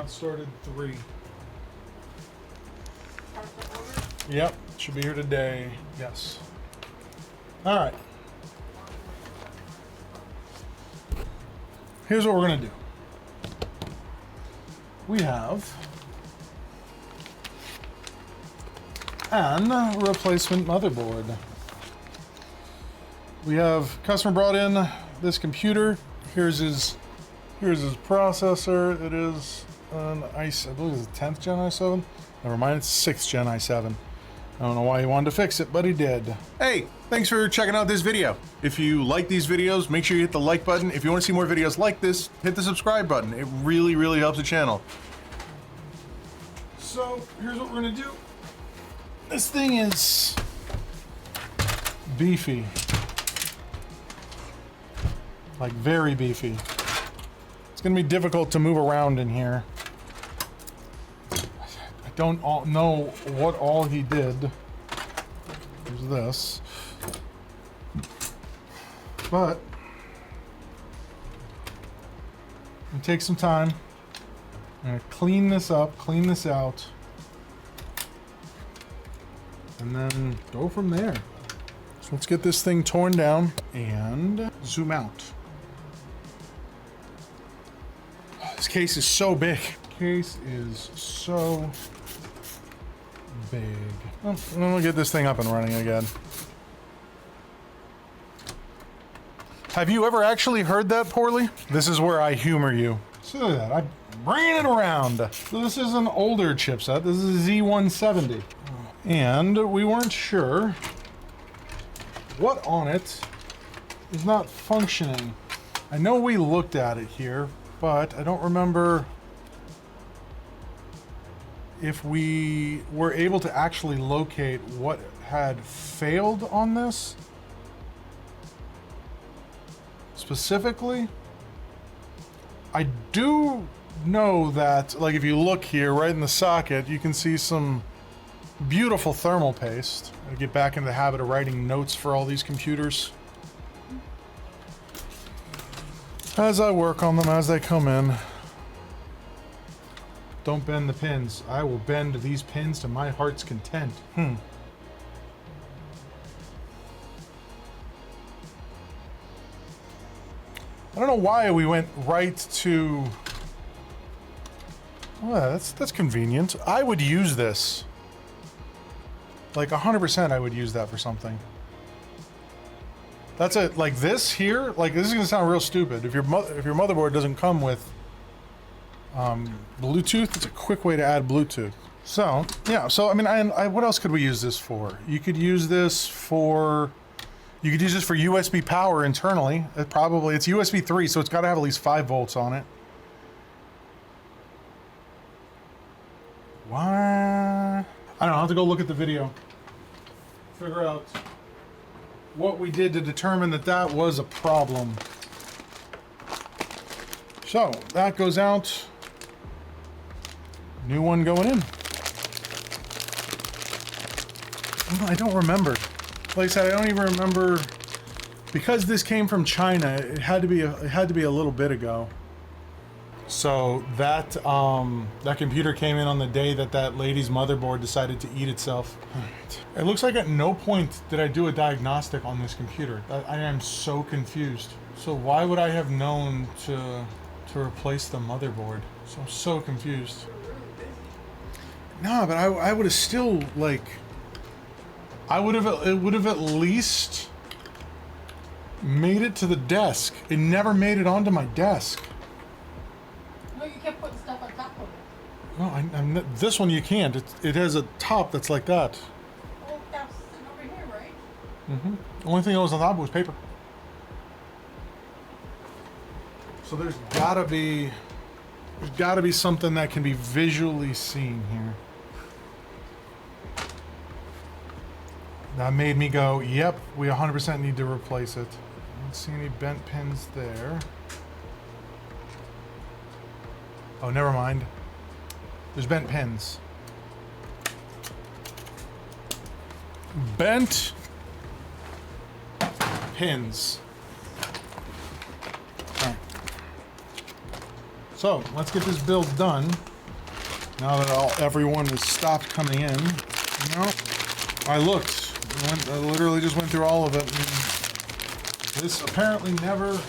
started 3. Yep, should be here today. Yes. All right. Here's what we're gonna do. We have an replacement motherboard. We have customer brought in this computer. Here's his processor. It is an I believe it's a 10th gen i7. Never mind, it's 6th gen i7. I don't know why he wanted to fix it, but he did. Hey, thanks for checking out this video. If you like these videos, make sure you hit the like button. If you want to see more videos like this, hit the subscribe button. It really, really helps the channel. So here's what we're gonna do. This thing is beefy. Like very beefy. It's gonna be difficult to move around in here. I don't know what all he did. There's this. But it takes some time. I'm gonna clean this up, clean this out, and then go from there. So let's get this thing torn down and zoom out. This case is so big. Case is so big. Well, and then we'll get this thing up and running again. Have you ever actually heard that poorly? This is where I humor you. So look at that, I'm bringing it around. So this is an older chipset. This is a Z170. And we weren't sure what on it is not functioning. I know we looked at it here, but I don't remember if we were able to actually locate what had failed on this. Specifically, I do know that, like, if you look here right in the socket, you can see some beautiful thermal paste. I get back into the habit of writing notes for all these computers as I work on them as they come in. Don't bend the pins. I will bend these pins to my heart's content. I don't know why we went right to... Well, that's convenient. I would use this. Like 100% I would use that for something. That's it. Like this here, like this is gonna sound real stupid. If your motherboard doesn't come with Bluetooth, it's a quick way to add Bluetooth. So yeah, so I mean, what else could we use this for? You could use this for USB power internally. It's USB 3, so it's got to have at least 5 volts on it. Why? I don't know. I'll have to go look at the video. Figure out what we did to determine that that was a problem. So that goes out. New one going in. I don't remember. Like I said, I don't even remember, because this came from China. It had to be a little bit ago. So that that computer came in on the day that that lady's motherboard decided to eat itself. It looks like at no point did I do a diagnostic on this computer. I am so confused. So why would I have known to replace the motherboard? So I'm so confused. No, but I would have still, like, it would have at least made it to the desk. It never made it onto my desk. No, you kept putting stuff on top of it. No, this one you can't. It has a top that's like that. Oh, that's sitting over here, right? Mm-hmm. The only thing that was on top was paper. So there's gotta be something that can be visually seen here. That made me go, yep, we 100% need to replace it. I don't see any bent pins there. Oh, never mind. There's bent pins. Bent pins. All right. So let's get this build done. Now that everyone has stopped coming in, you know, I looked. I literally just went through all of it. And this apparently never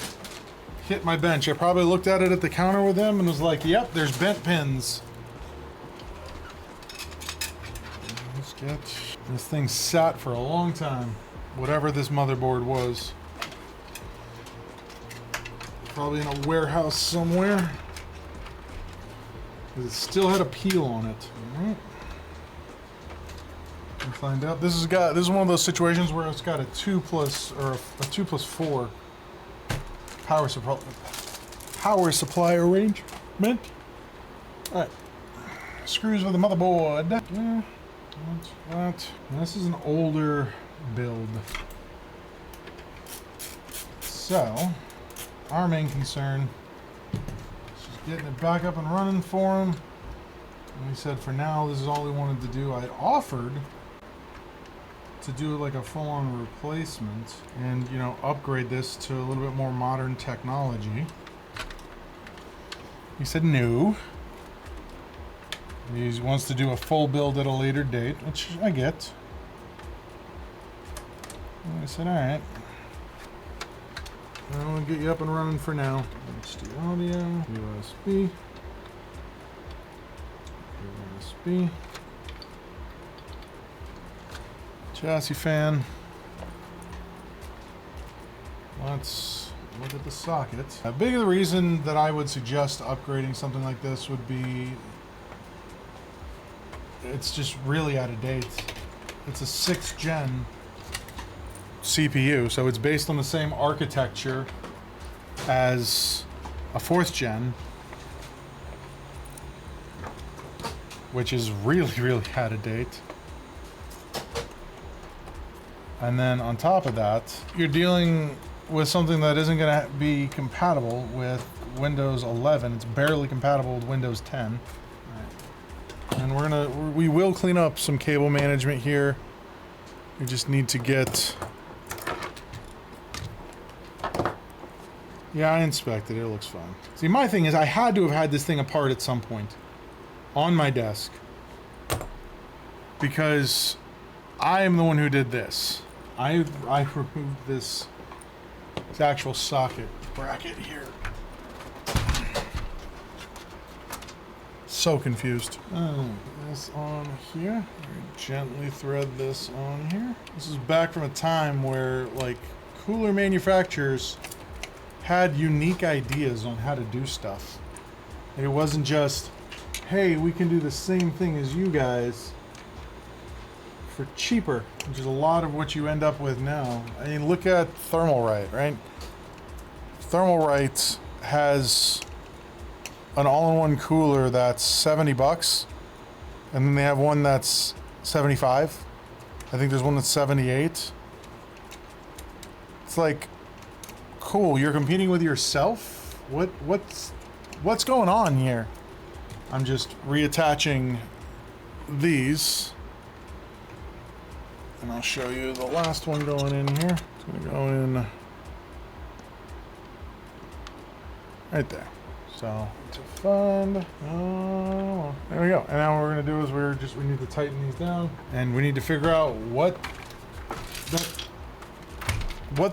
hit my bench. I probably looked at it at the counter with them and was like, yep, there's bent pins. Let's get... This thing sat for a long time. Whatever this motherboard was. Probably in a warehouse somewhere. It still had a peel on it. Alright. We'll find out. This is one of those situations where it's got a 2+4 power supply arrangement. Alright. Screws with the motherboard. Yeah. What? This is an older build. So, our main concern is just getting it back up and running for him. And we said for now, this is all we wanted to do. I'd offered to do like a full-on replacement and, you know, upgrade this to a little bit more modern technology. He said no. He wants to do a full build at a later date, which I get. And I said, alright. I'm gonna get you up and running for now. HD audio, USB. USB. Chassis fan. Let's look at the socket. A big of the reason that I would suggest upgrading something like this would be it's just really out of date. It's a 6th gen CPU, so it's based on the same architecture as a 4th gen, which is really, really out of date. And then on top of that, you're dealing with something that isn't going to be compatible with Windows 11. It's barely compatible with Windows 10. And we will clean up some cable management here. We just need to get... Yeah, I inspected it. It looks fine. See, my thing is I had to have had this thing apart at some point on my desk because I am the one who did this. I removed this actual socket bracket here. So confused. This on here. Gently thread this on here. This is back from a time where, like, cooler manufacturers had unique ideas on how to do stuff. It wasn't just, hey, we can do the same thing as you guys for cheaper, which is a lot of what you end up with now. I mean, look at Thermalright, right? Thermalright has an all-in-one cooler that's $70, and then they have one that's $75. I think there's one that's $78. It's like, cool, you're competing with yourself? What's going on here? I'm just reattaching these, and I'll show you the last one going in here. It's gonna go in right there. So to find, there we go. And now what we're gonna do is we need to tighten these down, and we need to figure out what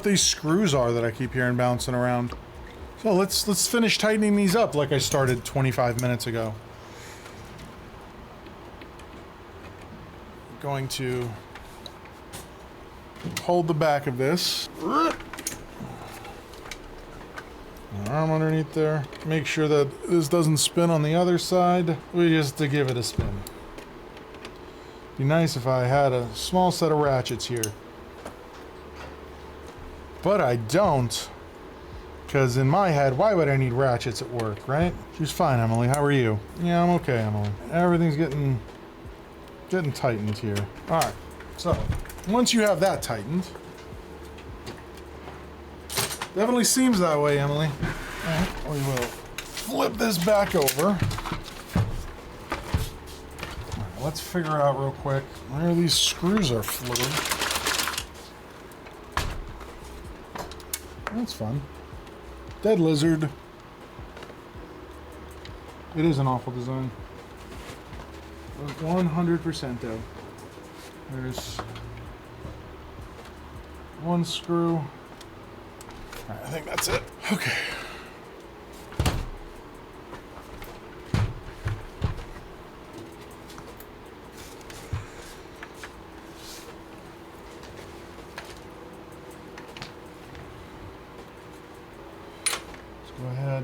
these screws are that I keep hearing bouncing around. So let's finish tightening these up like I started 25 minutes ago. Going to hold the back of this. Arm underneath there. Make sure that this doesn't spin on the other side. We just to give it a spin. Be nice if I had a small set of ratchets here. But I don't. Because in my head, why would I need ratchets at work, right? She's fine, Emily. How are you? Yeah, I'm okay, Emily. Everything's getting tightened here. Alright, so once you have that tightened, definitely seems that way, Emily. Alright, we will flip this back over. Alright, let's figure out real quick where these screws are fluid. That's fun. Dead lizard. It is an awful design. 100% though. There's one screw. All right, I think that's it. Okay. Let's go ahead.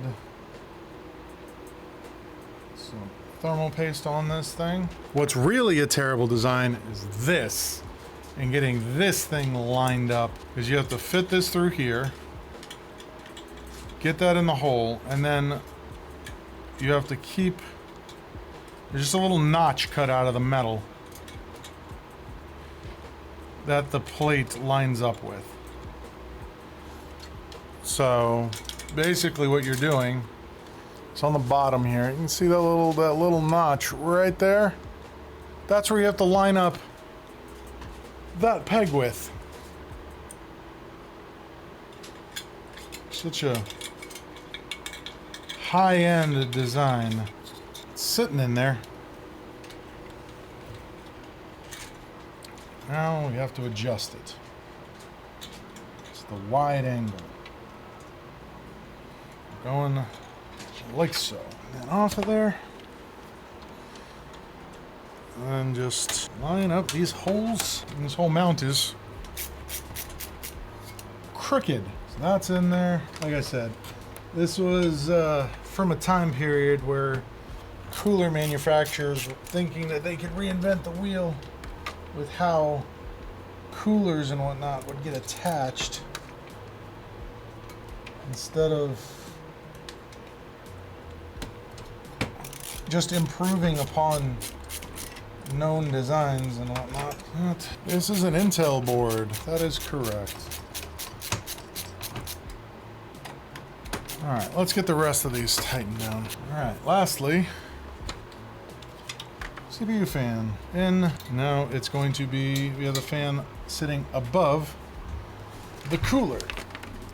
Some thermal paste on this thing. What's really a terrible design is this, and getting this thing lined up, because you have to fit this through here, get that in the hole, and then you have to keep, there's just a little notch cut out of the metal that the plate lines up with. So basically what you're doing, it's on the bottom here. You can see that little notch right there. That's where you have to line up that peg with. Such a high-end design. It's sitting in there. Now we have to adjust it. It's the wide angle. Going like so. And then off of there. And just line up these holes. And this whole mount is crooked. So that's in there. Like I said, this was from a time period where cooler manufacturers were thinking that they could reinvent the wheel with how coolers and whatnot would get attached instead of just improving upon known designs and whatnot. This is an Intel board. That is correct. Alright, let's get the rest of these tightened down. Alright, lastly, CPU fan. In. Now it's going to be, we have the fan sitting above the cooler.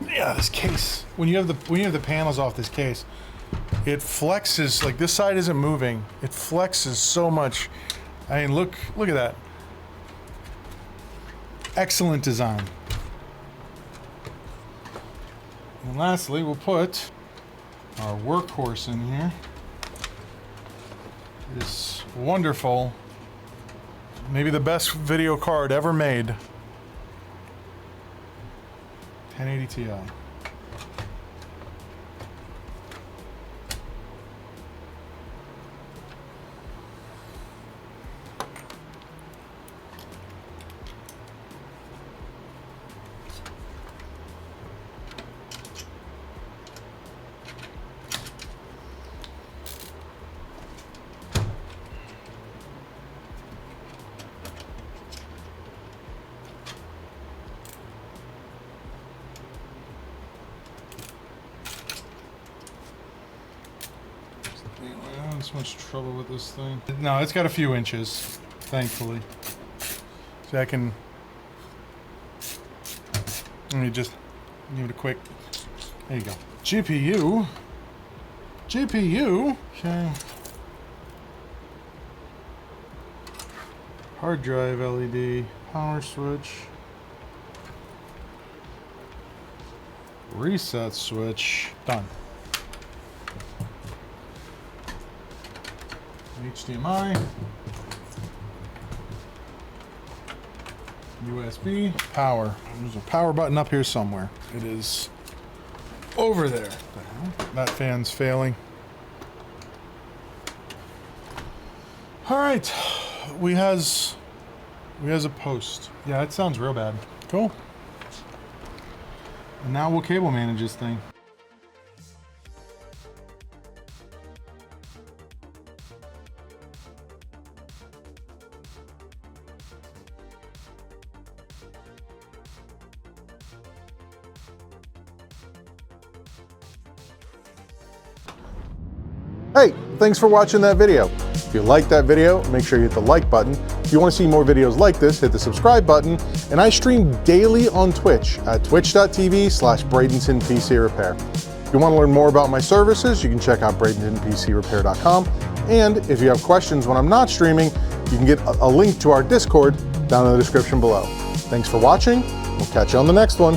Yeah, this case. When you have the panels off this case, it flexes, like this side isn't moving. It flexes so much. I mean, look at that. Excellent design. And lastly, we'll put our workhorse in here. This wonderful, maybe the best video card ever made. 1080 Ti. So much trouble with this thing. No, it's got a few inches, thankfully. So I can, let me just give it a quick, there you go. GPU, okay. Hard drive LED, power switch, reset switch, done. HDMI, USB, power. There's a power button up here somewhere. It is over there. That fan's failing. All right, we has a post. Yeah, it sounds real bad. Cool. And now we'll cable manage this thing. Hey, thanks for watching that video. If you liked that video, make sure you hit the like button. If you want to see more videos like this, hit the subscribe button. And I stream daily on Twitch at twitch.tv/BradentonPCRepair. If you want to learn more about my services, you can check out BradentonPCRepair.com. And if you have questions when I'm not streaming, you can get a link to our Discord down in the description below. Thanks for watching. We'll catch you on the next one.